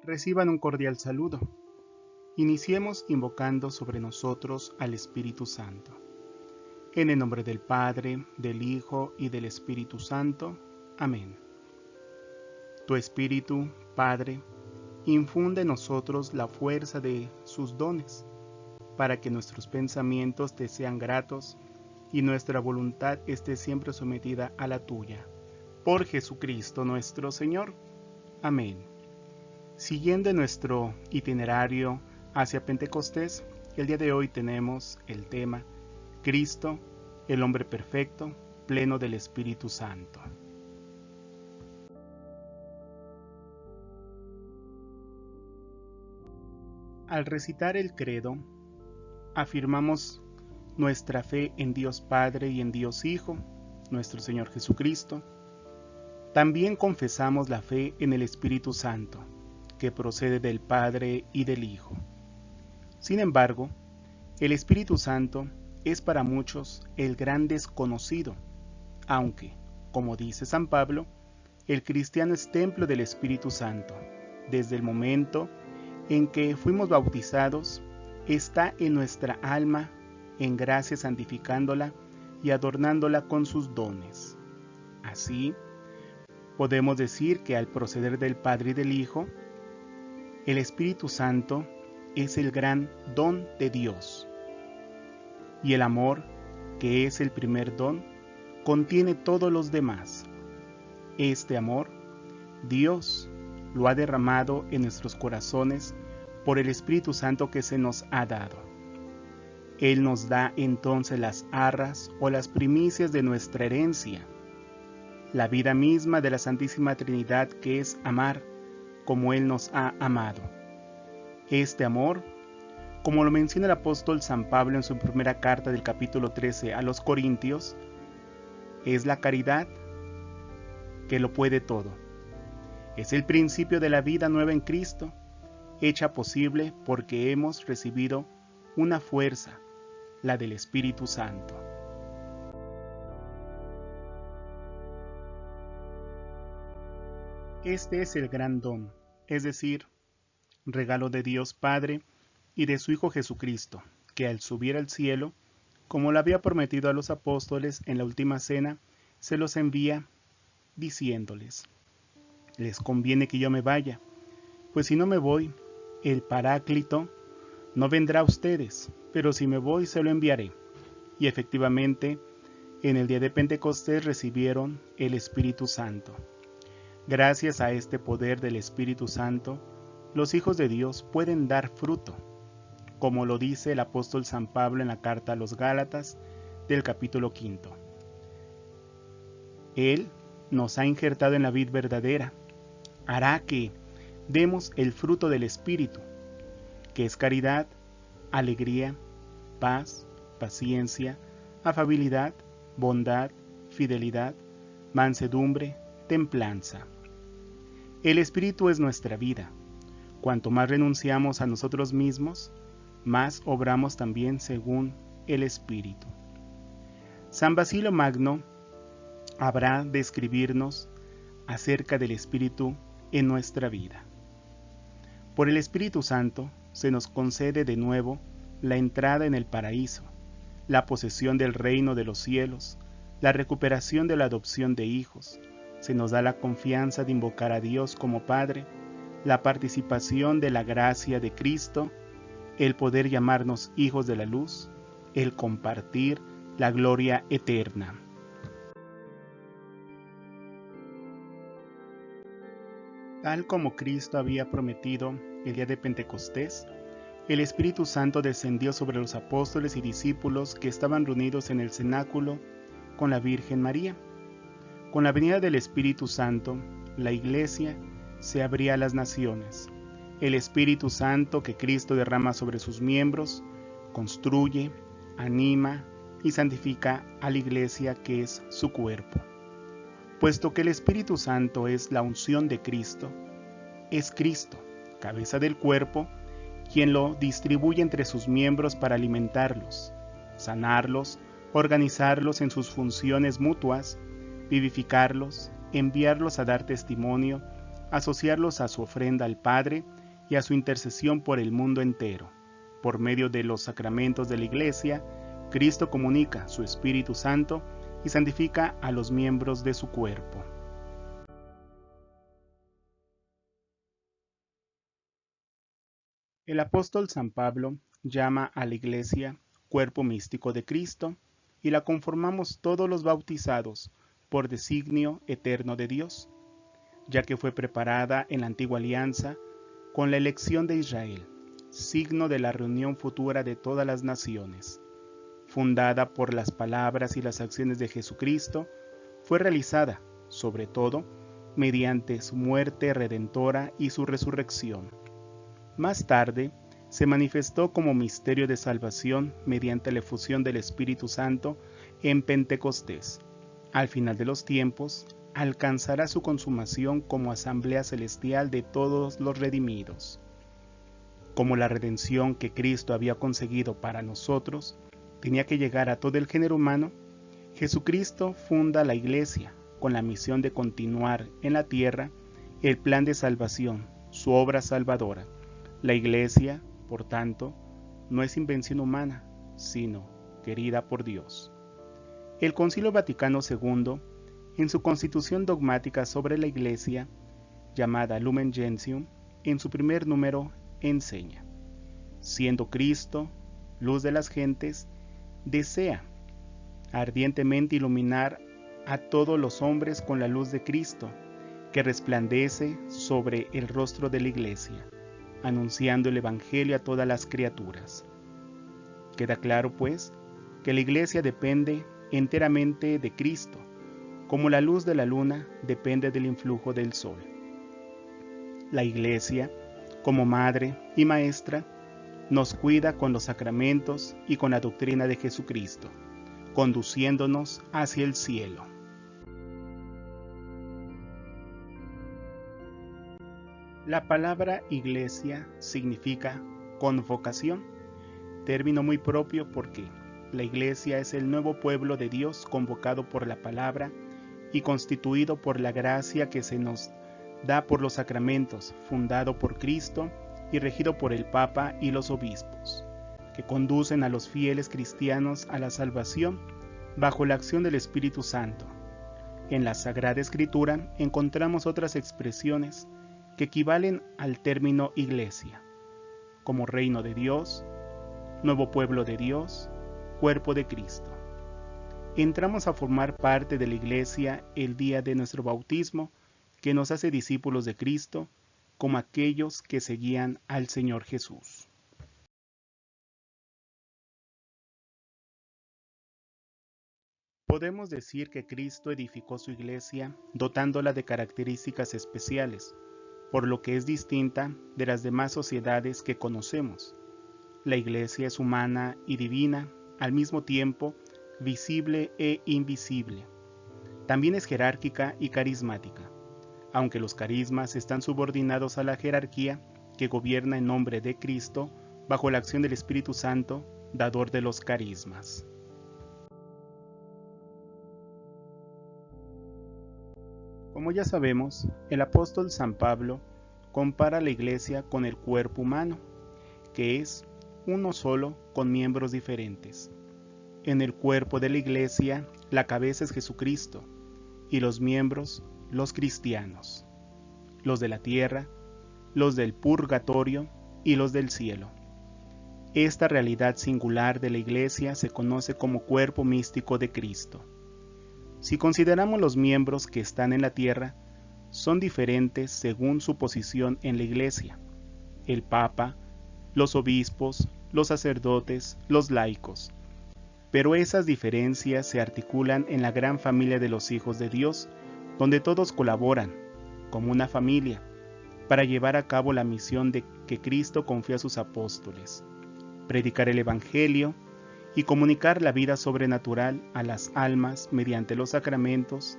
Reciban un cordial saludo. Iniciemos invocando sobre nosotros al Espíritu Santo. En el nombre del Padre, del Hijo y del Espíritu Santo. Amén. Tu Espíritu, Padre, infunde en nosotros la fuerza de sus dones, para que nuestros pensamientos te sean gratos y nuestra voluntad esté siempre sometida a la tuya. Por Jesucristo nuestro Señor. Amén. Siguiendo nuestro itinerario hacia Pentecostés, el día de hoy tenemos el tema Cristo, el hombre perfecto, pleno del Espíritu Santo. Al recitar el credo, afirmamos nuestra fe en Dios Padre y en Dios Hijo, nuestro Señor Jesucristo. También confesamos la fe en el Espíritu Santo, que procede del Padre y del Hijo. Sin embargo, el Espíritu Santo es para muchos el gran desconocido, aunque, como dice San Pablo, el cristiano es templo del Espíritu Santo. Desde el momento en que fuimos bautizados, está en nuestra alma, en gracia santificándola y adornándola con sus dones. Así, podemos decir que al proceder del Padre y del Hijo, el Espíritu Santo es el gran don de Dios. Y el amor, que es el primer don, contiene todos los demás. Este amor, Dios lo ha derramado en nuestros corazones por el Espíritu Santo que se nos ha dado. Él nos da entonces las arras o las primicias de nuestra herencia, la vida misma de la Santísima Trinidad, que es amar como Él nos ha amado. Este amor, como lo menciona el apóstol San Pablo en su primera carta del capítulo 13 a los Corintios, es la caridad que lo puede todo. Es el principio de la vida nueva en Cristo, hecha posible porque hemos recibido una fuerza, la del Espíritu Santo. Este es el gran don, es decir, regalo de Dios Padre y de su Hijo Jesucristo, que al subir al cielo, como lo había prometido a los apóstoles en la última cena, se los envía diciéndoles: les conviene que yo me vaya, pues si no me voy, el Paráclito no vendrá a ustedes, pero si me voy se lo enviaré. Y efectivamente, en el día de Pentecostés recibieron el Espíritu Santo. Gracias a este poder del Espíritu Santo, los hijos de Dios pueden dar fruto, como lo dice el apóstol San Pablo en la carta a los Gálatas del capítulo 5. Él nos ha injertado en la vid verdadera, hará que demos el fruto del Espíritu, que es caridad, alegría, paz, paciencia, afabilidad, bondad, fidelidad, mansedumbre, templanza. El Espíritu es nuestra vida. Cuanto más renunciamos a nosotros mismos, más obramos también según el Espíritu. San Basilio Magno habrá de escribirnos acerca del Espíritu en nuestra vida. Por el Espíritu Santo se nos concede de nuevo la entrada en el paraíso, la posesión del reino de los cielos, la recuperación de la adopción de hijos. Se nos da la confianza de invocar a Dios como Padre, la participación de la gracia de Cristo, el poder llamarnos hijos de la luz, el compartir la gloria eterna. Tal como Cristo había prometido el día de Pentecostés, el Espíritu Santo descendió sobre los apóstoles y discípulos que estaban reunidos en el cenáculo con la Virgen María. Con la venida del Espíritu Santo, la Iglesia se abría a las naciones. El Espíritu Santo que Cristo derrama sobre sus miembros, construye, anima y santifica a la Iglesia, que es su cuerpo. Puesto que el Espíritu Santo es la unción de Cristo, es Cristo, cabeza del cuerpo, quien lo distribuye entre sus miembros para alimentarlos, sanarlos, organizarlos en sus funciones mutuas, vivificarlos, enviarlos a dar testimonio asociarlos a su ofrenda al Padre y a su intercesión por el mundo entero. Por medio de los sacramentos de la Iglesia, Cristo comunica su Espíritu Santo y santifica a los miembros de su cuerpo. El apóstol San Pablo llama a la Iglesia cuerpo místico de Cristo y la conformamos todos los bautizados por designio eterno de Dios, ya que fue preparada en la antigua alianza con la elección de Israel, signo de la reunión futura de todas las naciones. Fundada por las palabras y las acciones de Jesucristo, fue realizada, sobre todo, mediante su muerte redentora y su resurrección. Más tarde, se manifestó como misterio de salvación mediante la efusión del Espíritu Santo en Pentecostés. Al final de los tiempos, alcanzará su consumación como asamblea celestial de todos los redimidos. Como la redención que Cristo había conseguido para nosotros tenía que llegar a todo el género humano, Jesucristo funda la Iglesia con la misión de continuar en la tierra el plan de salvación, su obra salvadora. La Iglesia, por tanto, no es invención humana, sino querida por Dios. El Concilio Vaticano II, en su Constitución dogmática sobre la Iglesia, llamada Lumen Gentium, en su primer número enseña: siendo Cristo, luz de las gentes, desea ardientemente iluminar a todos los hombres con la luz de Cristo, que resplandece sobre el rostro de la Iglesia, anunciando el Evangelio a todas las criaturas. Queda claro, pues, que la Iglesia depende enteramente de Cristo, como la luz de la luna depende del influjo del sol. La Iglesia, como madre y maestra, nos cuida con los sacramentos y con la doctrina de Jesucristo, conduciéndonos hacia el cielo. La palabra iglesia significa convocación, término muy propio porque la iglesia es el nuevo pueblo de Dios convocado por la palabra y constituido por la gracia que se nos da por los sacramentos, fundado por Cristo y regido por el Papa y los obispos, que conducen a los fieles cristianos a la salvación bajo la acción del Espíritu Santo. En la Sagrada Escritura encontramos otras expresiones que equivalen al término iglesia, como reino de Dios, nuevo pueblo de Dios, cuerpo de Cristo. Entramos a formar parte de la iglesia el día de nuestro bautismo, que nos hace discípulos de Cristo, como aquellos que seguían al Señor Jesús. Podemos decir que Cristo edificó su iglesia dotándola de características especiales, por lo que es distinta de las demás sociedades que conocemos. La iglesia es humana y divina, al mismo tiempo visible e invisible. También es jerárquica y carismática, aunque los carismas están subordinados a la jerarquía que gobierna en nombre de Cristo bajo la acción del Espíritu Santo, dador de los carismas. Como ya sabemos, el apóstol San Pablo compara la iglesia con el cuerpo humano, que es uno solo con miembros diferentes. En el cuerpo de la iglesia, la cabeza es Jesucristo, y los miembros, los cristianos, los de la tierra, los del purgatorio y los del cielo. Esta realidad singular de la iglesia se conoce como cuerpo místico de Cristo. Si consideramos los miembros que están en la tierra, son diferentes según su posición en la iglesia: el Papa, los obispos, los sacerdotes, los laicos. Pero esas diferencias se articulan en la gran familia de los hijos de Dios, donde todos colaboran, como una familia, para llevar a cabo la misión de que Cristo confió a sus apóstoles: predicar el Evangelio y comunicar la vida sobrenatural a las almas mediante los sacramentos,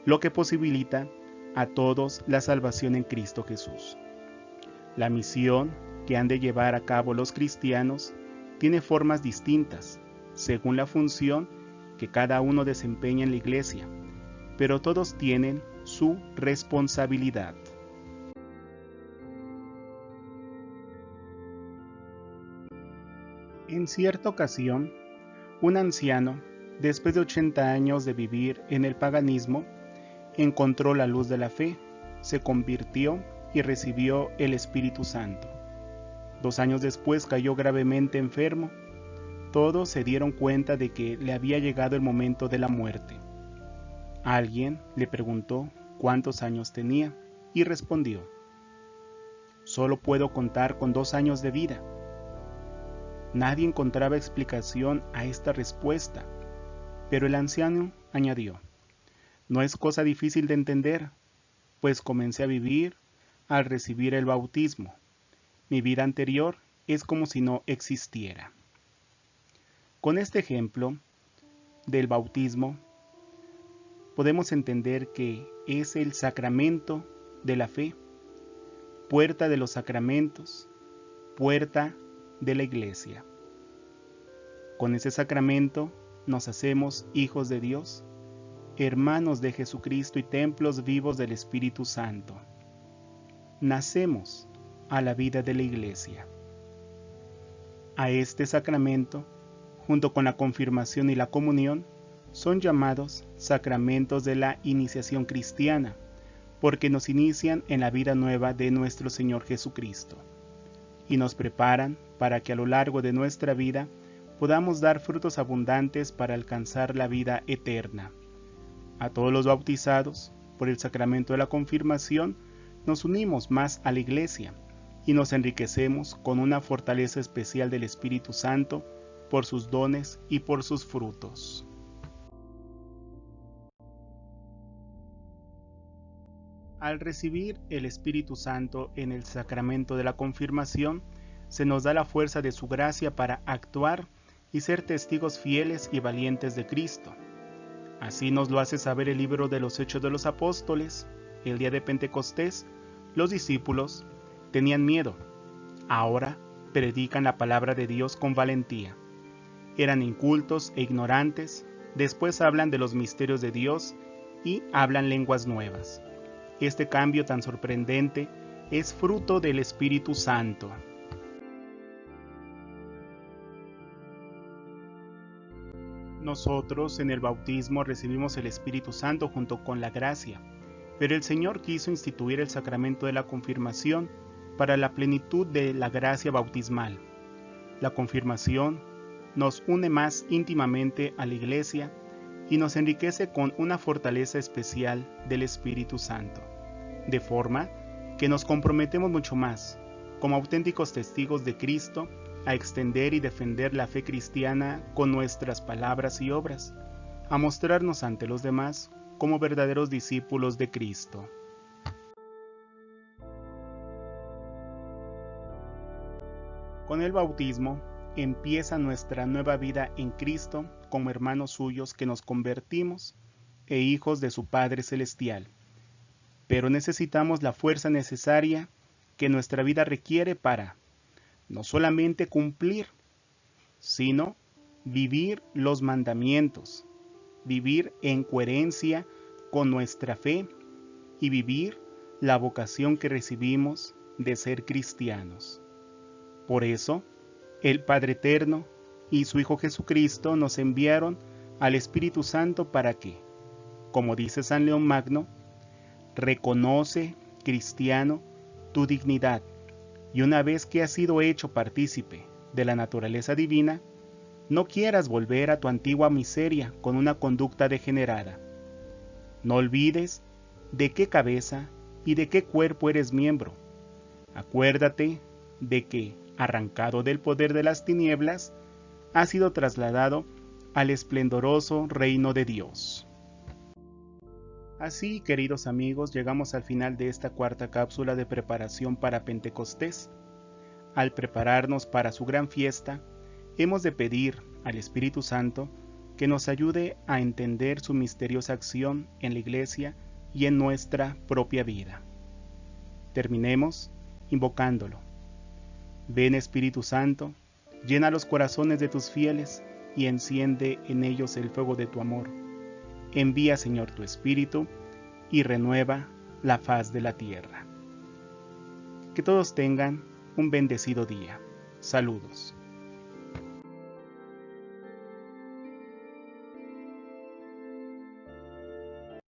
lo que posibilita a todos la salvación en Cristo Jesús. La misión que han de llevar a cabo los cristianos tiene formas distintas, según la función que cada uno desempeña en la iglesia, pero todos tienen su responsabilidad. En cierta ocasión, un anciano, después de 80 años de vivir en el paganismo, encontró la luz de la fe, se convirtió y recibió el Espíritu Santo. 2 años después cayó gravemente enfermo. Todos se dieron cuenta de que le había llegado el momento de la muerte. Alguien le preguntó cuántos años tenía y respondió: «Solo puedo contar con 2 años de vida». Nadie encontraba explicación a esta respuesta, pero el anciano añadió: «No es cosa difícil de entender, pues comencé a vivir al recibir el bautismo. Mi vida anterior es como si no existiera». Con este ejemplo del bautismo, podemos entender que es el sacramento de la fe, puerta de los sacramentos, puerta de la Iglesia. Con ese sacramento nos hacemos hijos de Dios, hermanos de Jesucristo y templos vivos del Espíritu Santo. Nacemos a la vida de la Iglesia. A este sacramento, junto con la confirmación y la comunión, son llamados sacramentos de la iniciación cristiana, porque nos inician en la vida nueva de nuestro Señor Jesucristo, y nos preparan para que a lo largo de nuestra vida podamos dar frutos abundantes para alcanzar la vida eterna. A todos los bautizados, por el sacramento de la confirmación, nos unimos más a la Iglesia, y nos enriquecemos con una fortaleza especial del Espíritu Santo, por sus dones y por sus frutos. Al recibir el Espíritu Santo en el sacramento de la confirmación, se nos da la fuerza de su gracia para actuar y ser testigos fieles y valientes de Cristo. Así nos lo hace saber el libro de los Hechos de los Apóstoles. El día de Pentecostés, los discípulos tenían miedo. Ahora predican la palabra de Dios con valentía. Eran incultos e ignorantes, después hablan de los misterios de Dios y hablan lenguas nuevas. Este cambio tan sorprendente es fruto del Espíritu Santo. Nosotros en el bautismo recibimos el Espíritu Santo junto con la gracia, pero el Señor quiso instituir el sacramento de la confirmación para la plenitud de la gracia bautismal. La confirmación nos une más íntimamente a la Iglesia y nos enriquece con una fortaleza especial del Espíritu Santo, de forma que nos comprometemos mucho más, como auténticos testigos de Cristo, a extender y defender la fe cristiana con nuestras palabras y obras, a mostrarnos ante los demás como verdaderos discípulos de Cristo. Con el bautismo empieza nuestra nueva vida en Cristo como hermanos suyos que nos convertimos e hijos de su Padre Celestial. Pero necesitamos la fuerza necesaria que nuestra vida requiere para no solamente cumplir, sino vivir los mandamientos, vivir en coherencia con nuestra fe y vivir la vocación que recibimos de ser cristianos. Por eso, el Padre Eterno y su Hijo Jesucristo nos enviaron al Espíritu Santo para que, como dice San León Magno, reconoce, cristiano, tu dignidad, y una vez que has sido hecho partícipe de la naturaleza divina, no quieras volver a tu antigua miseria con una conducta degenerada. No olvides de qué cabeza y de qué cuerpo eres miembro. Acuérdate de que, arrancado del poder de las tinieblas, has sido trasladado al esplendoroso reino de Dios. Así, queridos amigos, llegamos al final de esta cuarta cápsula de preparación para Pentecostés. Al prepararnos para su gran fiesta, hemos de pedir al Espíritu Santo que nos ayude a entender su misteriosa acción en la Iglesia y en nuestra propia vida. Terminemos invocándolo. Ven, Espíritu Santo, llena los corazones de tus fieles y enciende en ellos el fuego de tu amor. Envía, Señor, tu Espíritu y renueva la faz de la tierra. Que todos tengan un bendecido día. Saludos.